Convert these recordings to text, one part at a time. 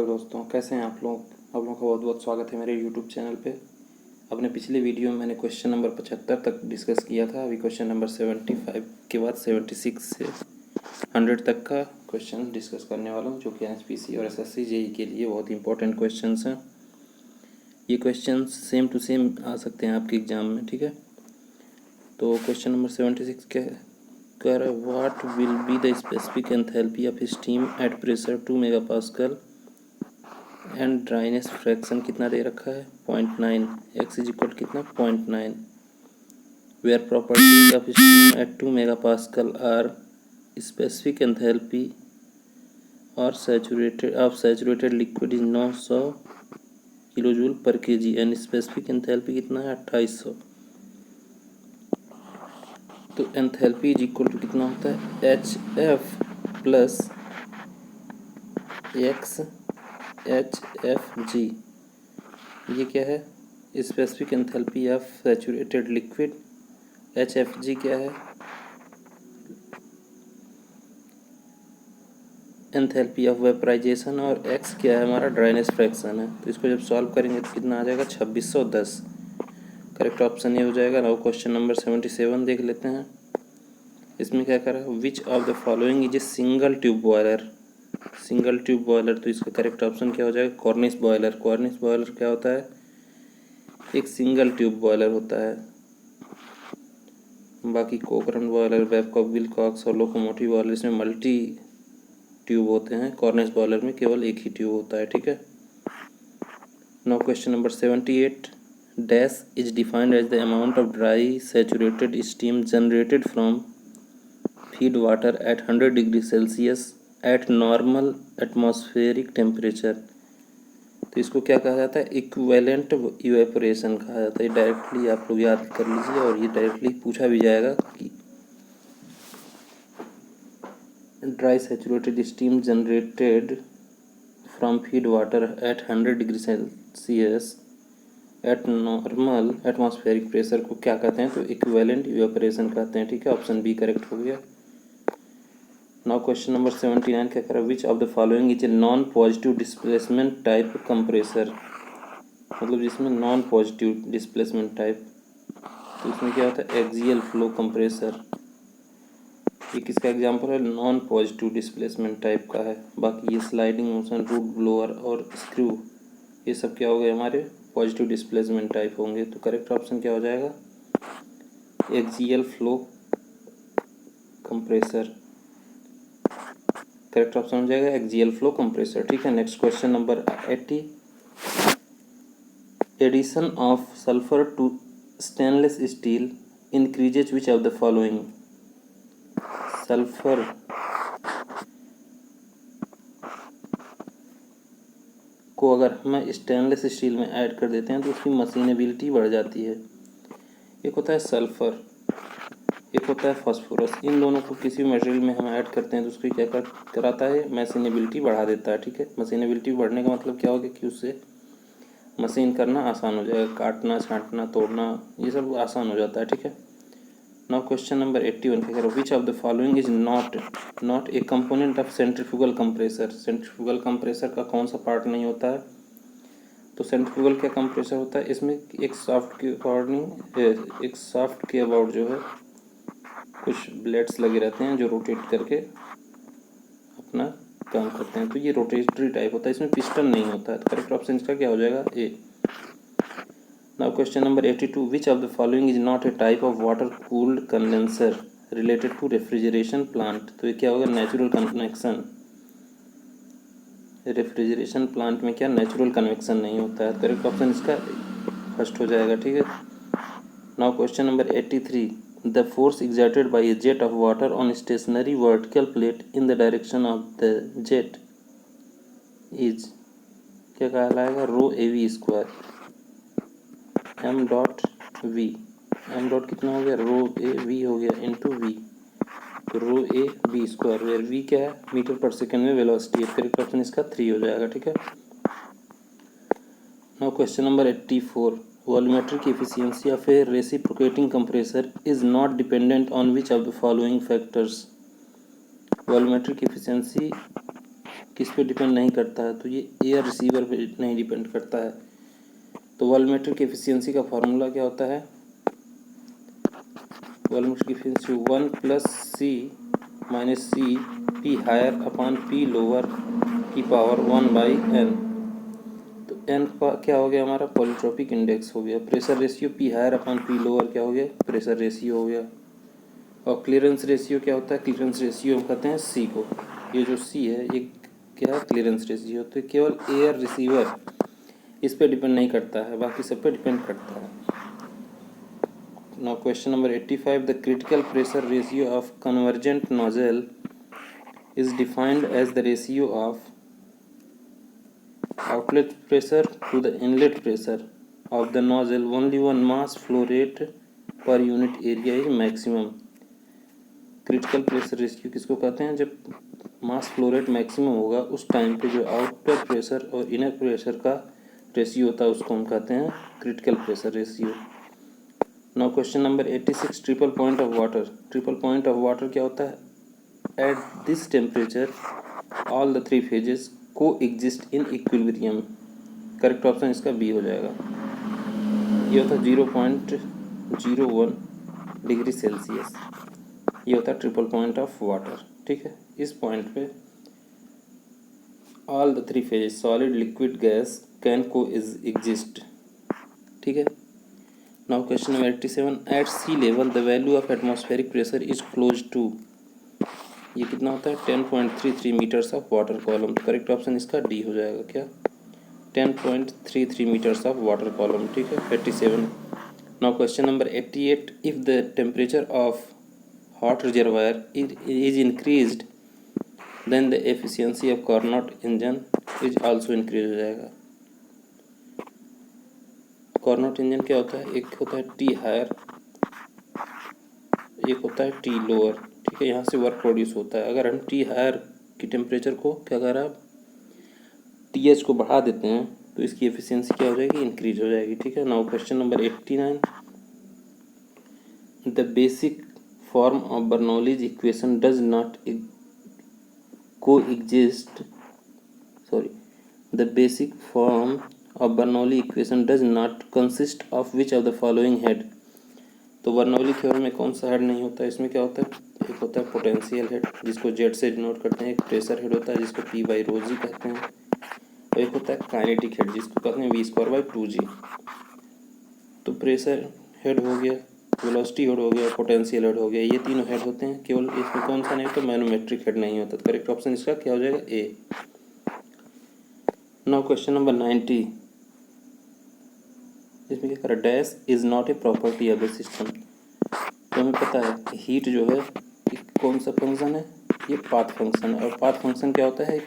Hello दोस्तों, कैसे हैं आप लोग। आप लोगों का बहुत बहुत स्वागत है मेरे यूट्यूब चैनल पे। अपने पिछले वीडियो में मैंने क्वेश्चन नंबर 75 तक डिस्कस किया था। अभी क्वेश्चन नंबर 75 के बाद 76 से 100 तक का क्वेश्चन डिस्कस करने वाला हूँ, जो कि एचपीसी और एसएससी जेई के लिए बहुत इंपॉर्टेंट क्वेश्चन हैं। ये क्वेश्चन सेम टू सेम आ सकते हैं आपके एग्ज़ाम में, ठीक है। तो क्वेश्चन नंबर 76 क्या है, what will be the specific enthalpy of steam at pressure 2 megapascal and dryness fraction कितना दे रखा है 0.9, एक्स इज इक्वल कितना 0.9, where properties of steam at 2 megapascal are specific enthalpy और सैचुरेटेड लिक्विड इज 900 किलोजूल पर KG and specific enthalpy कितना है 2800। तो enthalpy is equal to कितना होता है H F plus x H F G. ये क्या है, specific enthalpy of saturated liquid. H F G क्या है, एंथैल्पी ऑफ वेपराइजेशन, और एक्स क्या है हमारा ड्राइनेस फ्रैक्शन है। तो इसको जब सॉल्व करेंगे तो कितना आ जाएगा 2610। करेक्ट ऑप्शन ये हो जाएगा। नाउ क्वेश्चन नंबर 77 देख लेते हैं। इसमें क्या करा, विच of the following is a single tube boiler. Single tube boiler, तो इसका करेक्ट ऑप्शन क्या हो जाएगा कॉर्निश बॉयलर। कॉर्निश बॉयलर क्या होता है, एक सिंगल ट्यूब बॉयलर होता है। बाकी कोकरन बॉयलर, बैबकॉक, विलकॉक्स और लोकोमोटिव बॉयलर इसमें मल्टी ट्यूब होते हैं। कॉर्निश बॉयलर में केवल एक ही ट्यूब होता है, ठीक है। Now question number 78, dash is defined as the amount of dry saturated steam generated from feed water at 100 degree Celsius at normal atmospheric temperature. तो इसको क्या कहा जाता है, इक्विवेलेंट इवेपोरेशन कहा जाता है। डायरेक्टली आप लोग याद कर लीजिए, और ये डायरेक्टली पूछा भी जाएगा कि dry saturated steam generated from feed water at 100 degree Celsius at normal atmospheric pressure को क्या कहते हैं, तो इक्विवेलेंट इवेपोरेशन कहते हैं, ठीक है। ऑप्शन बी करेक्ट हो गया। नाउ क्वेश्चन नंबर 79 क्या करा, विच of the following is a non positive displacement type compressor. मतलब जिसमें नॉन पॉजिटिव डिस्प्लेसमेंट टाइप, तो इसमें क्या होता है एक्सियल फ्लो कंप्रेसर। ये किसका एग्जांपल है, नॉन पॉजिटिव डिस्प्लेसमेंट टाइप का है। बाकी ये स्लाइडिंग मोशन, रूट ब्लोअर और स्क्रू, ये सब क्या हो गए हमारे पॉजिटिव डिस्प्लेसमेंट टाइप होंगे। तो करेक्ट ऑप्शन क्या हो जाएगा axial flow compressor. Correct option हो जाएगा एक्सियल फ्लो कंप्रेसर, ठीक है। Next question number 80, addition of sulphur to stainless steel increases which of the following. Sulphur को अगर हम स्टेनलेस स्टील में ऐड कर देते हैं तो उसकी मशीनेबिलिटी बढ़ जाती है। एक होता है सल्फर, एक होता है फास्फोरस। इन दोनों को किसी मटेरियल में हम ऐड करते हैं तो उसको क्या कराता है, मशीनेबिलिटी बढ़ा देता है, ठीक है। मशीनेबिलिटी बढ़ने का मतलब क्या होगा कि उससे मशीन करना आसान हो जाएगा, काटना, छांटना, तोड़ना, ये सब आसान हो जाता है, ठीक है। नाउ क्वेश्चन नंबर 81 क्या करो, विच of the following is not A component of centrifugal compressor. Centrifugal compressor का कौन सा पार्ट नहीं होता है, तो सेंट्रीफ्यूगल क्या कंप्रेसर होता है, इसमें एक शाफ्ट के अबाउट जो है कुछ ब्लेड्स लगे रहते हैं जो रोटेट करके अपना काम करते हैं। तो ये रोटेटरी टाइप होता है, इसमें पिस्टन नहीं होता है। तो करेक्ट ऑप्शन इसका क्या हो जाएगा A. Now question number 82, which of the following is not a type of water cooled condenser related to refrigeration plant. तो ये क्या होगा नेचुरल कन्वेक्शन। रेफ्रिजरेशन प्लांट में क्या नेचुरल कन्वेक्शन नहीं होता है। करेक्ट ऑप्शन इसका फर्स्ट हो जाएगा, ठीक है। Now question number 83, the force exerted by a jet of water on stationary vertical plate in the direction of the jet is क्या कहलाएगा rho A V square. M dot V, M dot कितना हो गया रो A we हो गया into V, तो rho A V square, where V क्या है मीटर पर सेकेंड में वेलोसिटी है। करेक्ट ऑप्शन इसका 3 हो जाएगा, ठीक है। Now question number 84, volumetric efficiency of a reciprocating compressor is not dependent on which of the following factors। volumetric efficiency किस पे डिपेंड नहीं करता है, तो ये एयर रिसीवर पे नहीं डिपेंड करता है। तो वॉल्यूमेट्रिक एफिशिएंसी का फार्मूला क्या होता है, volumetric efficiency 1 + C - C P higher upon P lower की पावर 1/n। तो n क्या हो गया हमारा, पॉलीट्रोपिक इंडेक्स हो गया। Pressure ratio P higher upon P lower क्या हो गया, प्रेशर रेशियो हो गया। और क्लियरेंस रेशियो क्या होता है, क्लियरेंस रेशियो हम कहते हैं C को। ये जो C है ये क्या है, क्लियरेंस रेशियो। तो केवल एयर रिसीवर इस पे डिपेंड नहीं करता है, बाकी सब पे डिपेंड करता है। Now question number 85, the critical pressure ratio of convergent nozzle is defined as the ratio of outlet pressure to the inlet pressure of the nozzle only one mass flow rate पर unit area is maximum. Critical pressure ratio किसको कहते हैं, जब मास flow rate maximum होगा उस time पे जो outer pressure और इनर प्रेशर का रेशियो होता है उसको हम कहते हैं critical pressure ratio. Now question number 86, triple point of water. Triple point of water क्या होता है, at this temperature all the three phases coexist in equilibrium. Correct option इसका बी हो जाएगा। ये होता है 0.01 डिग्री सेल्सियस, ये होता है ट्रिपल पॉइंट ऑफ वाटर। ठीक है, इस पॉइंट पे all the three phases solid liquid gas can coexist. ठीक है। Now question number 87, at sea level the value of atmospheric pressure is close to. ये कितना होता है, 10.33 metres of water column. Correct option इसका D हो जाएगा, क्या 10.33 मीटर्स ऑफ वाटर कॉलम। ठीक है, 87। Now question number 88, if the temperature of hot reservoir is increased then the efficiency of Carnot engine is also increase हो जाएगा। Carnot engine क्या होता है, एक होता है टी हायर, एक होता है टी लोअर। ठीक है, यहाँ से वर्क प्रोड्यूस होता है। अगर हम टी हायर की टेम्परेचर को क्या कर रहा है, टी एच को बढ़ा देते हैं तो इसकी एफिशिएंसी क्या हो जाएगी, इंक्रीज हो जाएगी। ठीक है। Now question number 89, the basic form of Bernoulli's equation does not coexist, sorry, the basic form of Bernoulli equation does not consist of which of the following head. तो Bernoulli theorem में कौन सा head नहीं होता है, इसमें क्या होता है, एक होता है पोटेंशियल हेड जिसको जेड से डिनोट करते हैं, एक प्रेशर हेड होता है जिसको पी बाई रो जी कहते हैं, और एक होता है काइनेटिक हेड जिसको कहते हैं v²/2g। तो प्रेशर हेड हो गया, वेलोसिटी हेड हो गया, पोटेंशियल हेड हो गया, ये तीनों हेड होते हैं। केवल इसमें कौन सा नहीं होता, मैनोमेट्रिक हेड नहीं होता। करेक्ट ऑप्शन इसका क्या हो जाएगा, ए। नाउ क्वेश्चन नंबर 90, इसमें क्या करा, dash is not a property of the system. तो हमें पता है कि हीट जो है कौन सा फंक्शन है, ये पाथ फंक्शन है। और पाथ फंक्शन क्या होता है,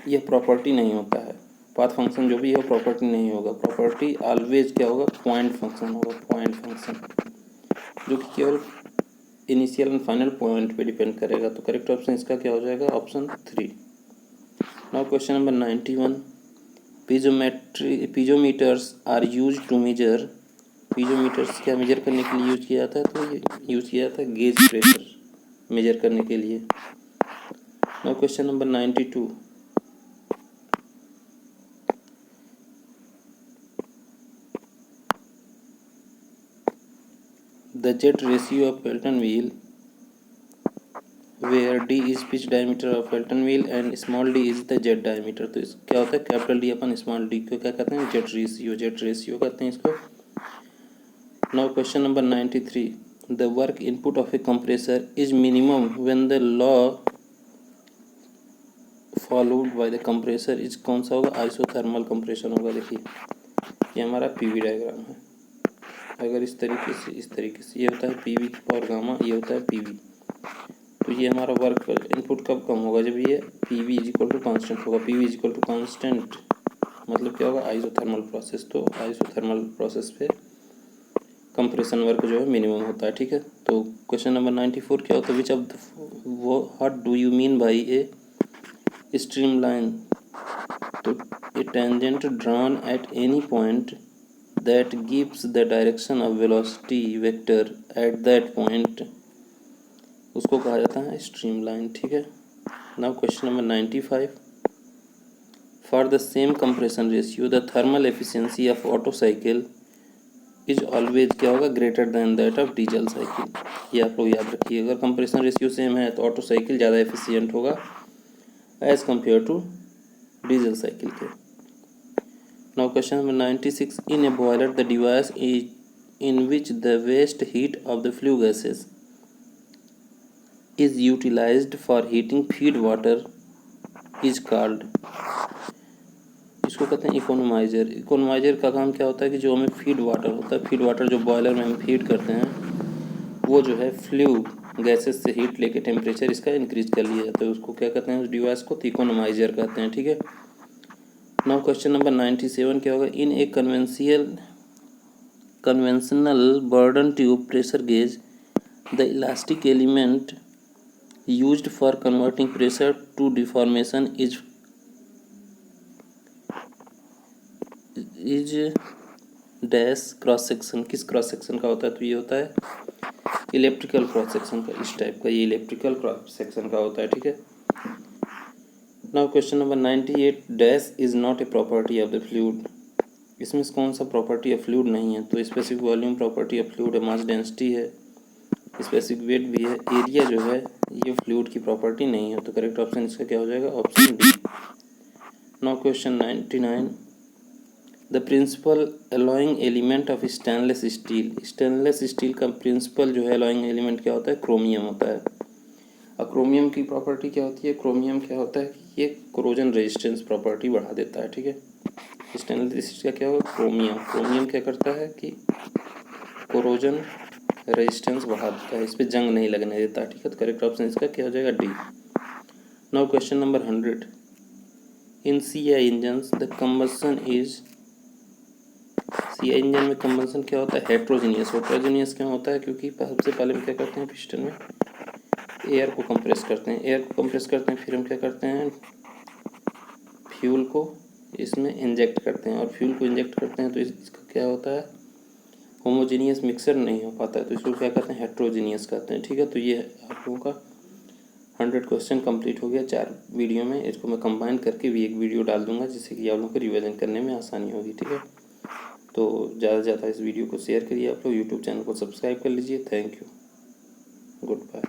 यह प्रॉपर्टी नहीं होता है। पाथ फंक्शन जो भी है प्रॉपर्टी नहीं होगा। प्रॉपर्टी ऑलवेज क्या होगा, पॉइंट फंक्शन होगा, पॉइंट फंक्शन, जो कि केवल इनिशियल एंड फाइनल पॉइंट पे डिपेंड करेगा। तो करेक्ट ऑप्शन इसका क्या हो जाएगा, option 3। Now question number 91, piezometers are use to measure. Piezometers क्या मेजर करने के लिए यूज किया जाता है, तो ये यूज किया जाता है गेज प्रेशर मेजर करने के लिए। Now question number 92, the jet ratio of Pelton wheel where d is pitch diameter of Pelton wheel and small d is the jet diameter। तो इस क्या होता है, कैपिटल डी अपन स्मॉल डी को क्या कहते हैं, जेट रेशियो, जेट रेशियो कहते हैं इसको। Now question number 93, the work input of A compressor is minimum when the law followed by the compressor is कौन सा होगा, आइसोथर्मल कंप्रेशन होगा। देखिए ये हमारा पीवी डायग्राम है। अगर इस तरीके से ये होता है पीवी और गामा, ये होता है पीवी। तो ये हमारा वर्क इनपुट कब कम होगा, जब ये PV is equal to constant होगा। PV is equal to constant मतलब क्या होगा, आइसोथर्मल प्रोसेस। तो आइसोथर्मल प्रोसेस पे कंप्रेशन वर्क जो है मिनिमम होता है। ठीक है। तो क्वेश्चन नंबर 94 क्या होता है, विच ऑफ वो what do you mean by a streamline. तो a tangent drawn at any point that gives the direction of velocity vector at that point उसको कहा जाता है स्ट्रीम लाइन। ठीक है। Now question number 95, for the same compression ratio the thermal efficiency of auto cycle is always क्या होगा, greater than that of diesel cycle. ये आप लोग याद रखिए, अगर कंप्रेशन रेशियो सेम है तो ऑटो साइकिल ज़्यादा एफिशिएंट होगा as compared to diesel cycle के। Now question number 96, in a boiler the device in which the waste heat of the flue gases is utilised for heating feed water is called. इसको कहते हैं economiser. Economiser का काम क्या होता है कि जो हमें फीड वाटर होता है, फीड वाटर जो बॉयलर में हम फीड करते हैं वो जो है फ्लू गैसेस से हीट लेके टेम्परेचर इसका इंक्रीज कर लिया जाता है, उसको क्या कहते हैं, उस डिवाइस को इकोनोमाइजर कहते हैं। ठीक है। नाउ क्वेश्चन नंबर 97 क्या होगा, in a conventional Bourdon tube pressure gauge the elastic element used for converting pressure to deformation is dash cross section. किस क्रॉस सेक्शन का होता है, तो ये होता है इलेक्ट्रिकल क्रॉस सेक्शन का। इस टाइप का ये इलेक्ट्रिकल क्रॉस सेक्शन का होता है। ठीक है। Now question number 98, dash is not a property of the fluid. इसमें कौन सा प्रॉपर्टी ऑफ फ्लूइड नहीं है, तो specific volume property of fluid है, मास डेंसिटी है, स्पेसिफिक वेट भी है, एरिया जो है ये फ्लूइड की प्रॉपर्टी नहीं है। तो करेक्ट ऑप्शन इसका क्या हो जाएगा, option D. Now question 99, the principal alloying element of stainless steel. Stainless steel का प्रिंसिपल जो है अलॉइंग एलिमेंट क्या होता है, क्रोमियम होता है। और क्रोमियम की प्रॉपर्टी क्या होती है, क्रोमियम क्या होता है कि ये कोरोजन रेजिस्टेंस प्रॉपर्टी बढ़ा देता है। ठीक है। स्टेनलेस स्टील का क्या होगा, क्रोमियम। क्रोमियम क्या करता है कि कोरोजन रेजिस्टेंस बढ़ा देता है, इस पर जंग नहीं लगने देता। ठीक है। तो करेक्ट ऑप्शन इसका क्या हो जाएगा, D. Now question number 100, in CI engines the combustion is. CI engine में कंबसन क्या होता है, हेट्रोजीनियस। हेट्रोजीनियस क्यों होता है, क्योंकि सबसे पहले हम क्या करते हैं, पिस्टन में एयर को कंप्रेस करते हैं, एयर को कंप्रेस करते हैं, फिर हम क्या करते हैं, फ्यूल को इसमें इंजेक्ट करते हैं, और फ्यूल को इंजेक्ट करते हैं तो इसका क्या होता है, होमोजीनियस मिक्सर नहीं हो पाता है, तो इसको क्या कहते हैं, हेट्रोजीनियस कहते हैं। ठीक है। तो ये आप लोगों का 100 क्वेश्चन कंप्लीट हो गया 4 वीडियो में। इसको मैं कंबाइन करके भी एक वीडियो डाल दूंगा जिससे कि आप लोगों को रिवीजन करने में आसानी होगी। ठीक है। तो ज़्यादा से ज़्यादा इस वीडियो को शेयर करिए, आप लोग यूट्यूब चैनल को सब्सक्राइब कर लीजिए। Thank you, good bye.